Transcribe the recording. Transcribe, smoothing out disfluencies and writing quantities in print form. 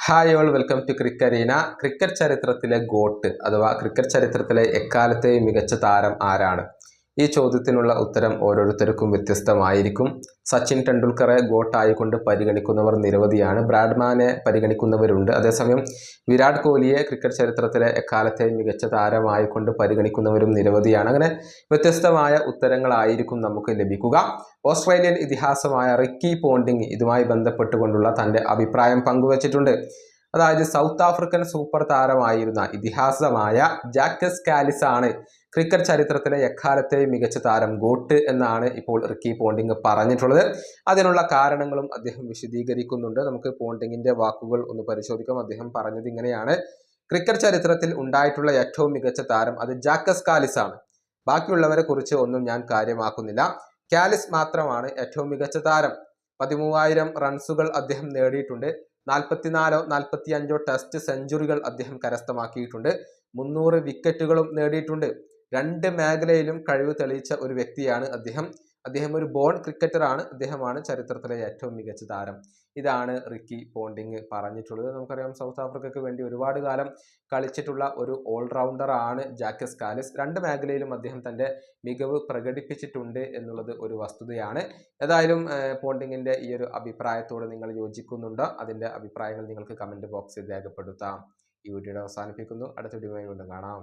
Hi all welcome to Crickerina. Cricket ചരിത്രത്തിലെ goat അഥവാ cricket ചരിത്രത്തിലെ എക്കാലത്തെയും മികച്ച താരം ആരാണ്? ഈ ചോദ്യത്തിനുള്ള ഉത്തരം ഓരോരുത്തർക്കും വ്യത്യസ്തമായിരിക്കും. സച്ചിൻ ടെണ്ടുൽക്കറെ ഗോട്ടായിക്കൊണ്ട് പരിഗണിക്കുന്നവർ നിരവധിയാണ്. ബ്രാഡ്മാനെ പരിഗണിക്കുന്നവരുണ്ട്. അതേസമയം വിരാട് കോഹ്ലിയെ ക്രിക്കറ്റ് ചരിത്രത്തിലെ എക്കാലത്തെയും മികച്ച താരമായിക്കൊണ്ട് പരിഗണിക്കുന്നവരും നിരവധിയാണ്. അങ്ങനെ വ്യത്യസ്തമായ ഉത്തരങ്ങളായിരിക്കും നമുക്ക് ലഭിക്കുക. ഓസ്ട്രേലിയൻ ഇതിഹാസമായ റിക്കി പോണ്ടിങ് ഇതുമായി ബന്ധപ്പെട്ടുകൊണ്ടുള്ള തൻ്റെ അഭിപ്രായം പങ്കുവച്ചിട്ടുണ്ട്. അതായത് സൗത്ത് ആഫ്രിക്കൻ സൂപ്പർ താരമായിരുന്ന ഇതിഹാസമായ ജാക്കസ് കാലിസ് ആണ് ക്രിക്കറ്റ് ചരിത്രത്തിലെ എക്കാലത്തെയും മികച്ച താരം, ഗോട്ട് എന്നാണ് ഇപ്പോൾ റിക്കി പോണ്ടിങ് പറഞ്ഞിട്ടുള്ളത്. അതിനുള്ള കാരണങ്ങളും അദ്ദേഹം വിശദീകരിക്കുന്നുണ്ട്. നമുക്ക് പോണ്ടിങ്ങിന്റെ വാക്കുകൾ ഒന്ന് പരിശോധിക്കാം. അദ്ദേഹം പറഞ്ഞത് ഇങ്ങനെയാണ്: ക്രിക്കറ്റ് ചരിത്രത്തിൽ ഉണ്ടായിട്ടുള്ള ഏറ്റവും മികച്ച താരം അത് ജാക്കസ് കാലിസ് ആണ്. ബാക്കിയുള്ളവരെ കുറിച്ച് ഒന്നും ഞാൻ കാര്യമാക്കുന്നില്ല. കാലിസ് മാത്രമാണ് ഏറ്റവും മികച്ച താരം. 13,000 റൺസുകൾ അദ്ദേഹം നേടിയിട്ടുണ്ട്. 44 45 ടെസ്റ്റ് സെഞ്ചുറികൾ അദ്ദേഹം കരസ്ഥമാക്കിയിട്ടുണ്ട്. 300 വിക്കറ്റുകളും നേടിയിട്ടുണ്ട്. രണ്ട് മേഖലയിലും കഴിവ് തെളിയിച്ച ഒരു വ്യക്തിയാണ് അദ്ദേഹം ഒരു ബോൺ ക്രിക്കറ്ററാണ്. അദ്ദേഹമാണ് ചരിത്രത്തിലെ ഏറ്റവും മികച്ച താരം. ഇതാണ് റിക്കി പോണ്ടിങ് പറഞ്ഞിട്ടുള്ളത്. നമുക്കറിയാം, സൗത്ത് ആഫ്രിക്കയ്ക്ക് വേണ്ടി ഒരുപാട് കാലം കളിച്ചിട്ടുള്ള ഒരു ഓൾറൗണ്ടർ ആണ് ജാക്കസ് കാലിസ്. രണ്ട് മേഖലയിലും അദ്ദേഹം തൻ്റെ മികവ് പ്രകടിപ്പിച്ചിട്ടുണ്ട് എന്നുള്ളത് ഒരു വസ്തുതയാണ്. ഏതായാലും പോണ്ടിങ്ങിൻ്റെ ഈ ഒരു അഭിപ്രായത്തോട് നിങ്ങൾ യോജിക്കുന്നുണ്ടോ? അതിൻ്റെ അഭിപ്രായങ്ങൾ നിങ്ങൾക്ക് കമൻറ്റ് ബോക്സിൽ രേഖപ്പെടുത്താം. ഈ വീഡിയോ അവസാനിപ്പിക്കുന്നു. അടുത്ത വീഡിയോയുമായി വീണ്ടും കാണാം.